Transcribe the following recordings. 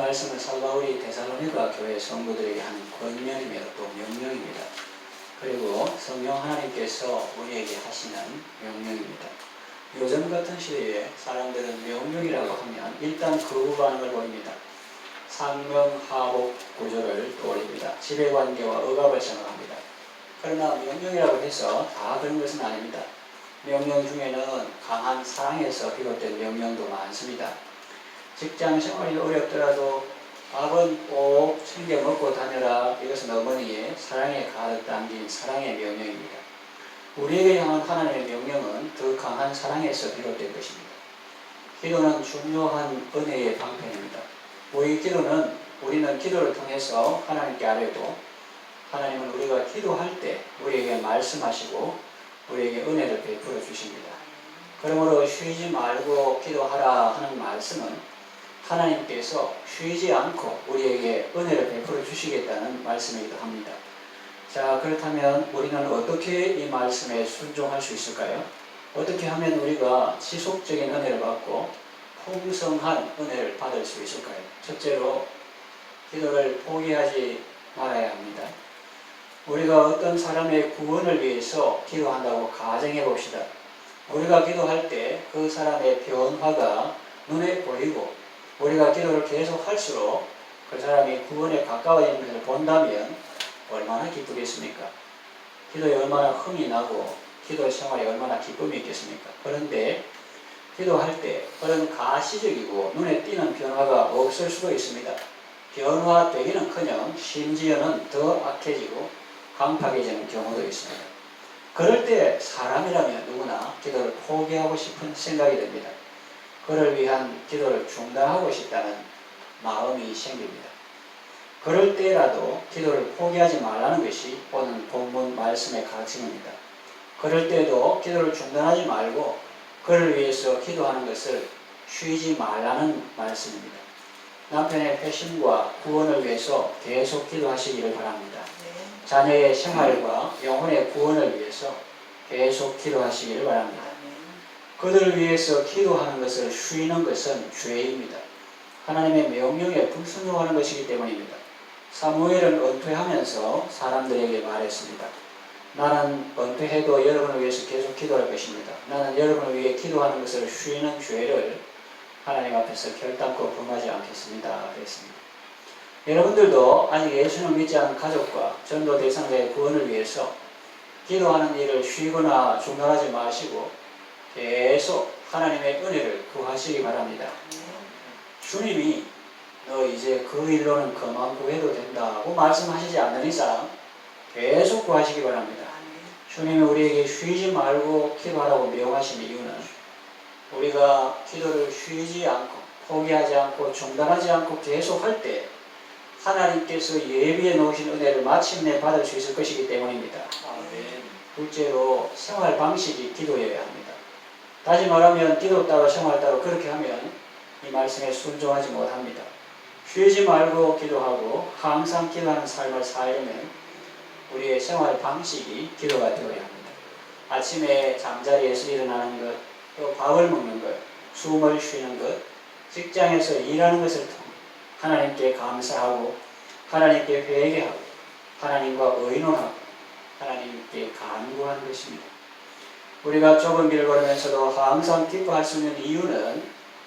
말씀은 사바울이 데살로니가 교회 성도들에게 하는 권면입니다. 또 명령입니다. 그리고 성령 하나님께서 우리에게 하시는 명령입니다. 요즘 같은 시대에 사람들은 명령이라고 하면 일단 거부하는 걸 보입니다. 상명하복 구조를 떠올립니다. 지배관계와 억압을 생각합니다. 그러나 명령이라고 해서 다 그런 것은 아닙니다. 명령 중에는 강한 사랑에서 비롯된 명령도 많습니다. 직장 생활이 어렵더라도 밥은 꼭 챙겨 먹고 다녀라. 이것은 어머니의 사랑에 가득 담긴 사랑의 명령입니다. 우리에게 향한 하나님의 명령은 더 강한 사랑에서 비롯된 것입니다. 기도는 중요한 은혜의 방편입니다. 우리는 기도를 통해서 하나님께 아뢰고, 하나님은 우리가 기도할 때 우리에게 말씀하시고 우리에게 은혜를 베풀어 주십니다. 그러므로 쉬지 말고 기도하라 하는 말씀은 하나님께서 쉬지 않고 우리에게 은혜를 베풀어 주시겠다는 말씀이기도 합니다. 자, 그렇다면 우리는 어떻게 이 말씀에 순종할 수 있을까요? 어떻게 하면 우리가 지속적인 은혜를 받고 풍성한 은혜를 받을 수 있을까요? 첫째로, 기도를 포기하지 말아야 합니다. 우리가 어떤 사람의 구원을 위해서 기도한다고 가정해 봅시다. 우리가 기도할 때 그 사람의 변화가 눈에 보이고 우리가 기도를 계속 할수록 그 사람이 구원에 가까워지는 것을 본다면 얼마나 기쁘겠습니까? 기도에 얼마나 흥이 나고 기도 생활에 얼마나 기쁨이 있겠습니까? 그런데 기도할 때 그런 가시적이고 눈에 띄는 변화가 없을 수도 있습니다. 변화되기는커녕 심지어는 더 악해지고 강팍해지는 경우도 있습니다. 그럴 때 사람이라면 누구나 기도를 포기하고 싶은 생각이 듭니다. 그를 위한 기도를 중단하고 싶다는 마음이 생깁니다. 그럴 때라도 기도를 포기하지 말라는 것이 오늘 본문 말씀의 가르침입니다. 그럴 때도 기도를 중단하지 말고 그를 위해서 기도하는 것을 쉬지 말라는 말씀입니다. 남편의 회심과 구원을 위해서 계속 기도하시기를 바랍니다. 자녀의 생활과 영혼의 구원을 위해서 계속 기도하시기를 바랍니다. 그들을 위해서 기도하는 것을 쉬는 것은 죄입니다. 하나님의 명령에 불순종하는 것이기 때문입니다. 사무엘은 은퇴하면서 사람들에게 말했습니다. 나는 은퇴해도 여러분을 위해서 계속 기도할 것입니다. 나는 여러분을 위해 기도하는 것을 쉬는 죄를 하나님 앞에서 결단코 범하지 않겠습니다. 그랬습니다. 여러분들도 아직 예수를 믿지 않은 가족과 전도 대상자의 구원을 위해서 기도하는 일을 쉬거나 중단하지 마시고 계속 하나님의 은혜를 구하시기 바랍니다. 주님이 너 이제 그 일로는 그만 구해도 된다고 말씀하시지 않는 이상 계속 구하시기 바랍니다. 주님이 우리에게 쉬지 말고 기도하라고 명하신 이유는 우리가 기도를 쉬지 않고 포기하지 않고 중단하지 않고 계속 할 때 하나님께서 예비해 놓으신 은혜를 마침내 받을 수 있을 것이기 때문입니다. 둘째로, 생활 방식이 기도여야 합니다. 다시 말하면 기도 따로 생활 따로 그렇게 하면 이 말씀에 순종하지 못합니다. 쉬지 말고 기도하고 항상 기도하는 삶을 살려면 우리의 생활 방식이 기도가 되어야 합니다. 아침에 잠자리에서 일어나는 것, 또 밥을 먹는 것, 숨을 쉬는 것, 직장에서 일하는 것을 통해 하나님께 감사하고 하나님께 회개하고 하나님과 의논하고 하나님께 간구하는 것입니다. 우리가 좁은 길을 걸으면서도 항상 기뻐할 수 있는 이유는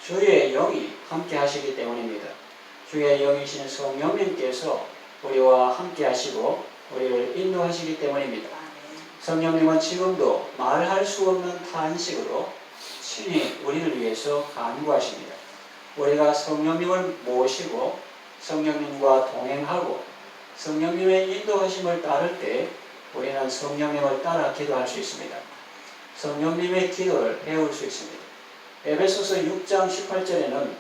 주의 영이 함께 하시기 때문입니다. 주의 영이신 성령님께서 우리와 함께 하시고 우리를 인도하시기 때문입니다. 성령님은 지금도 말할 수 없는 탄식으로 친히 우리를 위해서 간구하십니다. 우리가 성령님을 모시고 성령님과 동행하고 성령님의 인도하심을 따를 때 우리는 성령님을 따라 기도할 수 있습니다. 성령님의 기도를 배울 수 있습니다. 에베소서 6장 18절에는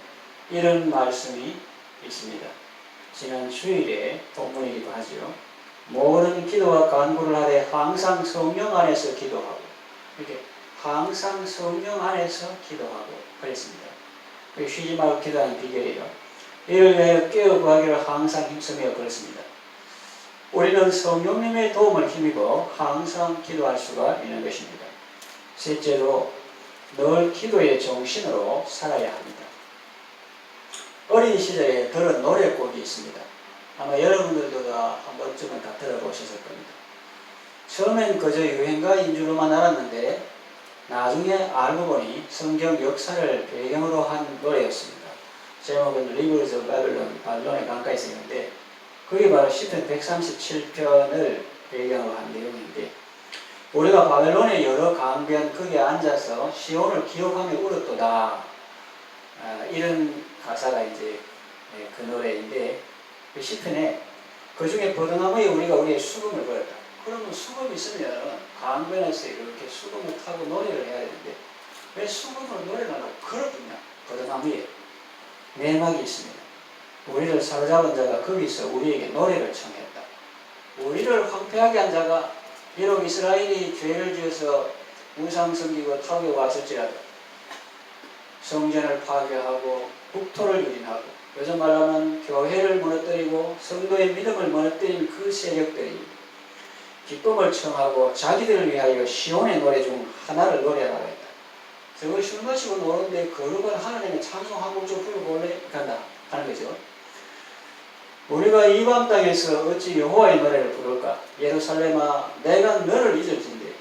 이런 말씀이 있습니다. 지난 주일에 본문이기도 하죠. 모든 기도와 간구를 하되 항상 성령 안에서 기도하고, 이렇게 항상 성령 안에서 기도하고 그랬습니다. 쉬지 말고 기도하는 비결이에요. 이를 위하여 깨어 구하기를 항상 힘쓰며 그렇습니다. 우리는 성령님의 도움을 힘입어 항상 기도할 수가 있는 것입니다. 셋째로, 늘 기도의 정신으로 살아야 합니다. 어린 시절에 들은 노래곡이 있습니다. 아마 여러분들도 다 한 번쯤은 다 들어보셨을 겁니다. 처음엔 그저 유행가인 줄로만 알았는데 나중에 알고 보니 성경 역사를 배경으로 한 노래였습니다. 제목은 리버스 오브 바빌론, 바빌론의 강가에서 있는데 그게 바로 시편 137편을 배경으로 한 내용인데 우리가 바벨론의 여러 강변 거기에 앉아서 시온을 기억하며 울었도다, 이런 가사가 이제 그 노래인데 그 시편에 그 중에 버드나무에 우리가 우리의 수금을 걸었다. 그러면 수금이 있으면 강변에서 이렇게 수금을 타고 노래를 해야 되는데 왜 수금으로 노래를 하고 걸었느냐? 버드나무에 내막이 있습니다. 우리를 사로잡은 자가 거기서 우리에게 노래를 청했다. 우리를 황폐하게 한 자가 비록 이스라엘이 죄를 지어서 우상 섬기고 타국에 왔을지라도 성전을 파괴하고 국토를 유린하고 요즘 말하면 교회를 무너뜨리고 성도의 믿음을 무너뜨린 그 세력들이 기쁨을 청하고 자기들을 위하여 시온의 노래 중 하나를 노래하라고 했다. 저걸 술 마시고 노는데 거룩한 하나님의 찬송 한 곡 좀 불러볼래? 간다 하는 거죠. 우리가 이 밤 땅에서 어찌 여호와의 노래를 부를까? 예루살렘아, 내가 너를 잊을진데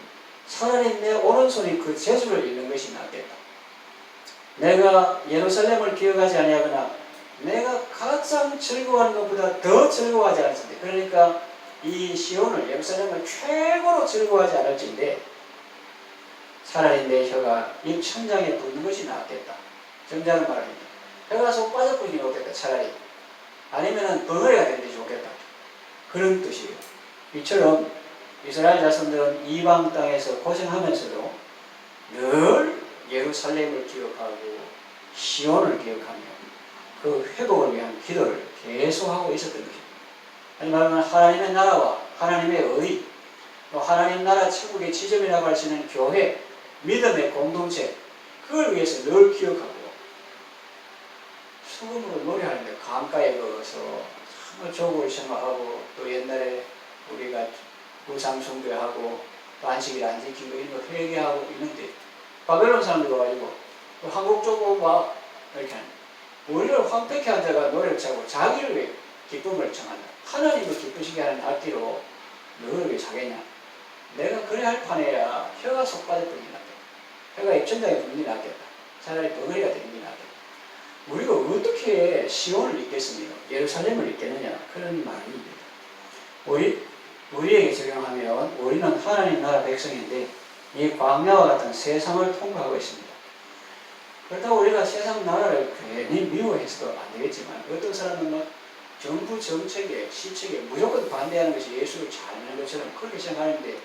차라리 내 오른손이 그 재주를 잃는 것이 낫겠다. 내가 예루살렘을 기억하지 아니하거나 내가 가장 즐거워하는 것보다 더 즐거워하지 않을진데, 그러니까 이 시온을, 예루살렘을 최고로 즐거워하지 않을진데 차라리 내 혀가 입 천장에 붙는 것이 낫겠다. 정자는 말합니다. 혀가 속 빠져버리기 좋겠다. 차라리. 아니면은 벙어리가 되는 게 좋겠다. 그런 뜻이에요. 이처럼 이스라엘 자손들은 이방 땅에서 고생하면서도 늘 예루살렘을 기억하고 시온을 기억하며 그 회복을 위한 기도를 계속하고 있었던 것입니다. 아니면 하나님의 나라와 하나님의 의, 또 하나님 나라 천국의 지점이라고 할 수 있는 교회, 믿음의 공동체, 그걸 위해서 늘 기억하고 수금으로 노래하는데 강가에 걸어서 정말 조국을 생각하고 또 옛날에 우리가 우상 숭배하고 또 안식일 안 지키고 이런 거 회개하고 있는데 바벨론 사람들 와가지고 또 한국 쪽 와 이렇게 우리를 황폐케 한 자가 노래를 차고 자기를 위해 기쁨을 청한다. 하나님을 기쁘시게 하는 악기로 너를 왜 자겠냐? 내가 그래 할 판에야 혀가 속 빠져버리는 게 낫겠다. 혀가 입천장에 붙는 게 낫겠다. 차라리 덩어리가 되는 게 낫겠다. 우리가 어떻게 시온을 잊겠습니까? 예루살렘을 잊겠느냐? 그런 말입니다. 우리에게 적용하면 우리는 하나님 나라 백성인데 이 광야와 같은 세상을 통과하고 있습니다. 그렇다고 우리가 세상 나라를 괜히 미워해서도 안 되겠지만 어떤 사람은 정부 정책에 시책에 무조건 반대하는 것이 예수를 잘 믿는 것처럼 그렇게 생각하는데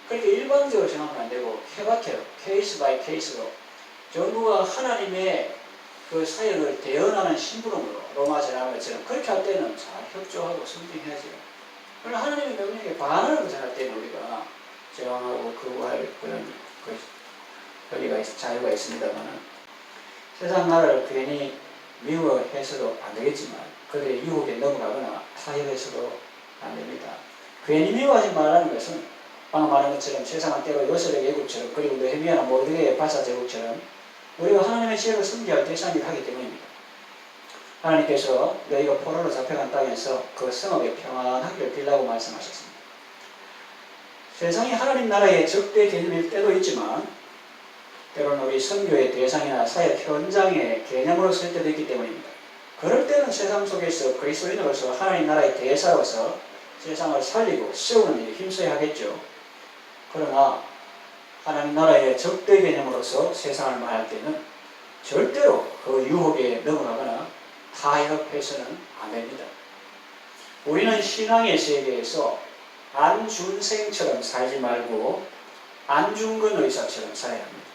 그렇게 일반적으로 생각하면 안 되고 케바케로 케이스 바이 케이스로 정부가 하나님의 그 사역을 대언하는 심부름으로 로마서 나온 것처럼 그렇게 할 때는 잘 협조하고 순종해야죠. 그러나 하나님의 명령에 반하는 것을 할 때는 우리가 저항하고 거부할 그런 자유가 있습니다만 세상 나라를 괜히 미워해서도 안 되겠지만 그들의 유혹에 넘어가거나 타협해서도 안 됩니다. 괜히 미워하지 말라는 것은 방금 말한 것처럼 세상은 때로 요셉의 애국처럼 그리고 느헤미야나 모르드게의 바사 제국처럼 우리가 하나님의 지혜를 섬기할 대상이 하기 때문입니다. 하나님께서 너희가 포로로 잡혀간 땅에서 그 성읍에 평안하기를 빌라고 말씀하셨습니다. 세상이 하나님 나라의 적대 개념일 때도 있지만 때로는 우리 선교의 대상이나 사역 현장의 개념으로 쓸 때도 있기 때문입니다. 그럴 때는 세상 속에서 그리스도인으로서 하나님 나라의 대사로서 세상을 살리고 세우는 일에 힘써야 하겠죠. 그러나 하나님 나라의 적대 개념으로서 세상을 말할 때는 절대로 그 유혹에 넘어가거나 타협해서는 안 됩니다. 우리는 신앙의 세계에서 안준생처럼 살지 말고 안중근 의사처럼 살아야 합니다.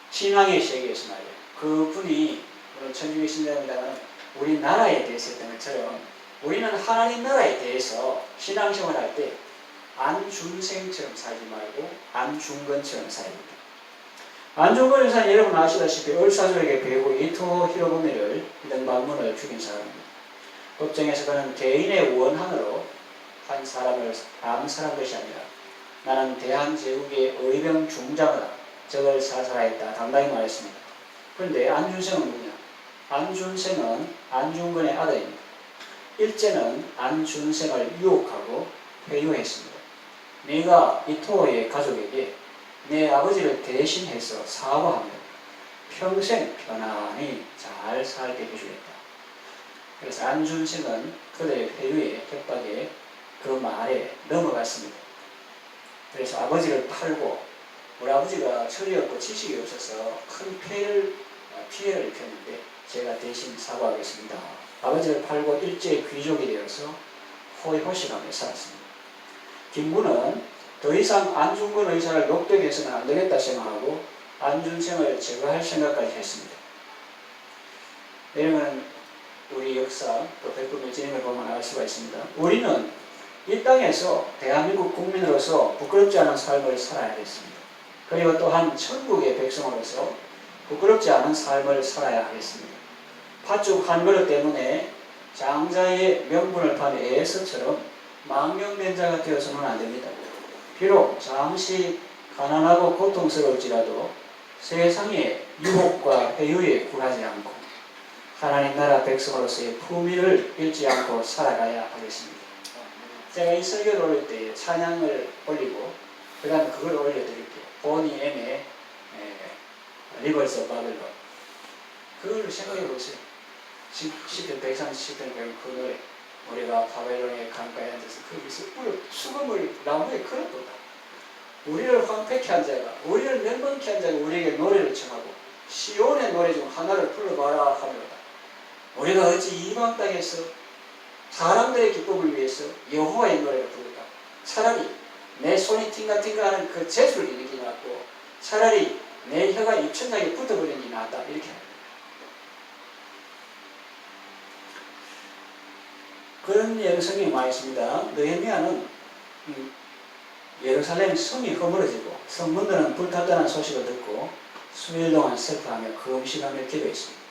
신앙의 세계에서 말이에요. 그분이 물론 천주교 신자입니다만 우리나라에 대해서 했던 것처럼 우리는 하나님 나라에 대해서 신앙생활 할 때 안준생처럼 살지 말고 안중근처럼 살아야 합니다. 안중근 의사는 여러분 아시다시피 을사조에게 배우고 이토 히로부미를 이런 만문을 죽인 사람입니다. 법정에서 그는 개인의 원한으로 한 사람을 암살한 것이 아니라 나는 대한제국의 의병 중장이다. 적을 사살하였다. 당당히 말했습니다. 그런데 안준생은 누구냐? 안준생은 안중근의 아들입니다. 일제는 안준생을 유혹하고 회유했습니다. 네가 이토의 가족에게 내 아버지를 대신해서 사과하면 평생 편안히 잘 살게 해주겠다. 그래서 안준생은 그들의 회유에 협박에 그 말에 넘어갔습니다. 그래서 아버지를 팔고 우리 아버지가 철이 없고 지식이 없어서 큰 피해를 입혔는데 제가 대신 사과하겠습니다. 아버지를 팔고 일제의 귀족이 되어서 호의호식하며 살았습니다. 김구는 더 이상 안중근 의사를 욕되게 해서는 안 되겠다 생각하고 안준생을 제거할 생각까지 했습니다. 이러면 우리 역사 또 백범의 진행을 보면 알 수가 있습니다. 우리는 이 땅에서 대한민국 국민으로서 부끄럽지 않은 삶을 살아야겠습니다. 그리고 또한 천국의 백성으로서 부끄럽지 않은 삶을 살아야 하겠습니다. 팥죽 한 그릇 때문에 장자의 명분을 판 에서처럼 망명된자가 되어서는 안 됩니다. 비록 잠시 가난하고 고통스러울지라도 세상의 유혹과 회유에 굴하지 않고 하나님 나라 백성으로서의 품위를 잃지 않고 살아가야 하겠습니다. 제가 이 설교를 올릴 때 찬양을 올리고 그 다음에 그걸 올려드릴게요. 보니 M의 리버스 오브 바벨론. 그걸 생각해 보세요. 시편 137편 그 노래. 우리가 바벨론의 강가에 앉아서 거기서 수금을 나무에 걸어본다. 우리를 황폐케 한 자가, 우리를 멸망케 한 자가 우리에게 노래를 청하고 시온의 노래 중 하나를 불러봐라 하노라. 우리가 어찌 이방 땅에서 사람들의 기쁨을 위해서 여호와의 노래를 부를까? 차라리 내 손이 팅가팅가하는 그 재수를 이기는 게 낫고 차라리 내 혀가 입천장에 붙어버리는 게 낫다. 이렇게 합니다. 그런 예성이 많이 있습니다. 느헤미야는 예루살렘 성이 허물어지고 성문들은 불탔다는 소식을 듣고 수일 동안 슬퍼하며 금식하며 기도했습니다.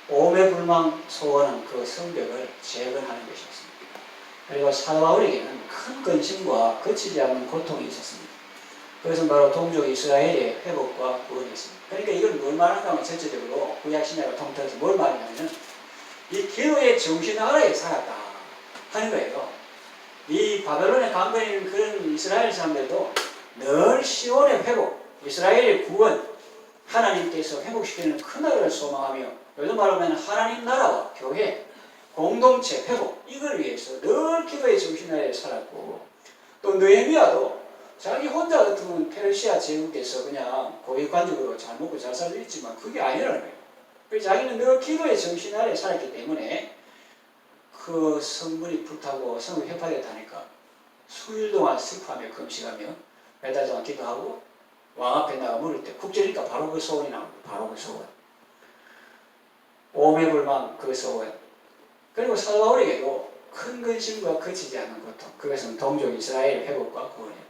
오매불망 소원은 그 성벽을 재건하는 것이었습니다. 그리고 사도 바울에게는 큰 근심과 그치지 않는 고통이 있었습니다. 그것은 바로 동족 이스라엘의 회복과 구원이었습니다. 그러니까 이걸 뭘 말하는가 하면 전체적으로 구약신약을 통틀어서 뭘 말하냐면 이 기도의 정신 아래에 살았다 하는 거예요. 이 바벨론에 강권에 있는 그런 이스라엘 사람들도 늘 시온의 회복, 이스라엘의 구원, 하나님께서 회복시키는 큰 나라를 소망하며 요즘 말하면 하나님 나라와 교회, 공동체 회복 이걸 위해서 늘 기도의 정신 아래에 살았고 또 느헤미야도 자기 혼자 같으면 페르시아 제국에서 그냥 고위관직으로 잘 먹고 잘 살고 있지만 그게 아니라는 거예요. 그래서 자기는 늘 기도의 정신 아래에 살았기 때문에 그 성문이 불타고 성이 회파되었다니까 수일 동안 슬퍼하며 금식하며 매달 동안 기도하고 왕 앞에 나가 물을 때 국제니까 바로 그 소원이 나옵니다. 바로 그 소원. 오매불망 그 소원. 그리고 사도 바울에게도 큰 근심과 그치지 않는 고통. 그것은 동족 이스라엘 회복과 구원이었다.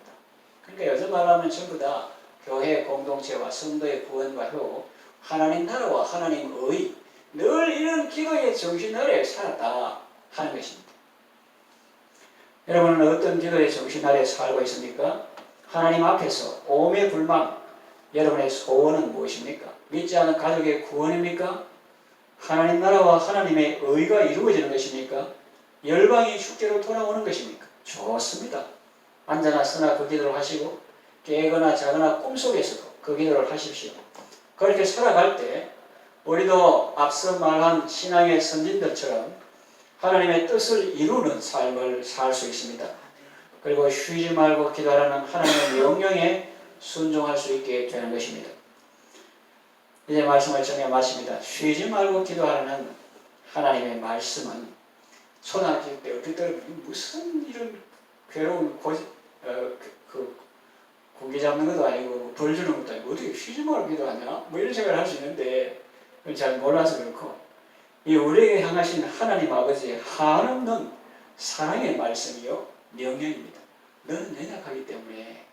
그러니까 요즘 말하면 전부 다 교회 공동체와 성도의 구원과 회복, 하나님 나라와 하나님의 늘 이런 기도의 정신 아래에 살았다 하는 것입니다. 여러분은 어떤 기도의 정신 아래에 살고 있습니까? 하나님 앞에서 오매불망 여러분의 소원은 무엇입니까? 믿지 않은 가족의 구원입니까? 하나님 나라와 하나님의 의가 이루어지는 것입니까? 열방이 축제로 돌아오는 것입니까? 좋습니다. 앉아나 서나 그 기도를 하시고 깨거나 자거나 꿈속에서도 그 기도를 하십시오. 그렇게 살아갈 때 우리도 앞서 말한 신앙의 선진들처럼 하나님의 뜻을 이루는 삶을 살 수 있습니다. 그리고 쉬지 말고 기도하라는 하나님의 명령에 순종할 수 있게 되는 것입니다. 이제 말씀을 정해 마칩니다. 쉬지 말고 기도하라는 하나님의 말씀은 초등학교 때 어떻게 들으면 무슨 이런 괴로운 고기 잡는 것도 아니고 벌 주는 것도 아니고 어떻게 쉬지 말고 기도하냐? 뭐 이런 생각을 할 수 있는데 잘 몰라서 그렇고 이 우리에게 향하신 하나님 아버지의 한없는 사랑의 말씀이요 명령입니다. 너는 연약하기 때문에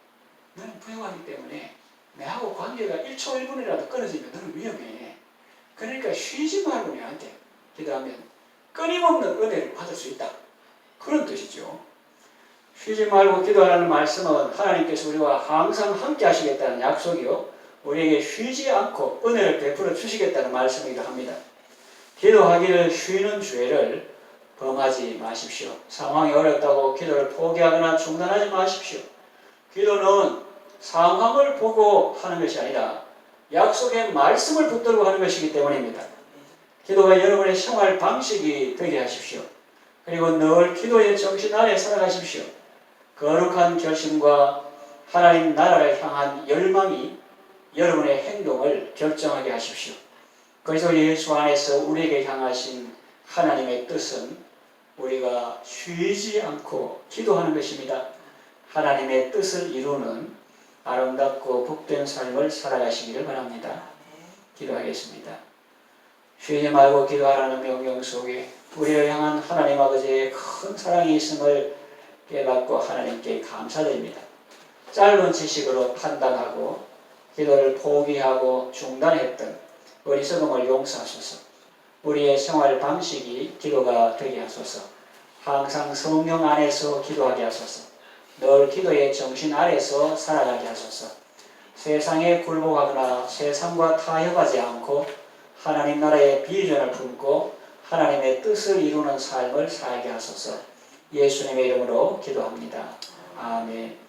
너는 부족하기 때문에 내하고 관계가 1초 1분이라도 끊어지면 너는 위험해. 그러니까 쉬지 말고 내한테 기도하면 끊임없는 은혜를 받을 수 있다. 그런 뜻이죠. 쉬지 말고 기도하라는 말씀은 하나님께서 우리와 항상 함께 하시겠다는 약속이요 우리에게 쉬지 않고 은혜를 베풀어 주시겠다는 말씀이기도 합니다. 기도하기를 쉬는 죄를 범하지 마십시오. 상황이 어렵다고 기도를 포기하거나 중단하지 마십시오. 기도는 상황을 보고 하는 것이 아니라 약속의 말씀을 붙들고 하는 것이기 때문입니다. 기도가 여러분의 생활 방식이 되게 하십시오. 그리고 늘 기도의 정신 아래 살아가십시오. 거룩한 결심과 하나님 나라를 향한 열망이 여러분의 행동을 결정하게 하십시오. 그리스도 예수 안에서 우리에게 향하신 하나님의 뜻은 우리가 쉬지 않고 기도하는 것입니다. 하나님의 뜻을 이루는 아름답고 복된 삶을 살아가시기를 바랍니다. 기도하겠습니다. 쉬지 말고 기도하라는 명령 속에 우리를 향한 하나님 아버지의 큰 사랑이 있음을 깨닫고 하나님께 감사드립니다. 짧은 지식으로 판단하고 기도를 포기하고 중단했던 어리석음을 용서하소서. 우리의 생활 방식이 기도가 되게 하소서. 항상 성령 안에서 기도하게 하소서. 늘 기도의 정신 아래서 살아가게 하소서. 세상에 굴복하거나 세상과 타협하지 않고 하나님 나라의 비전을 품고 하나님의 뜻을 이루는 삶을 살게 하소서. 예수님의 이름으로 기도합니다. 아멘.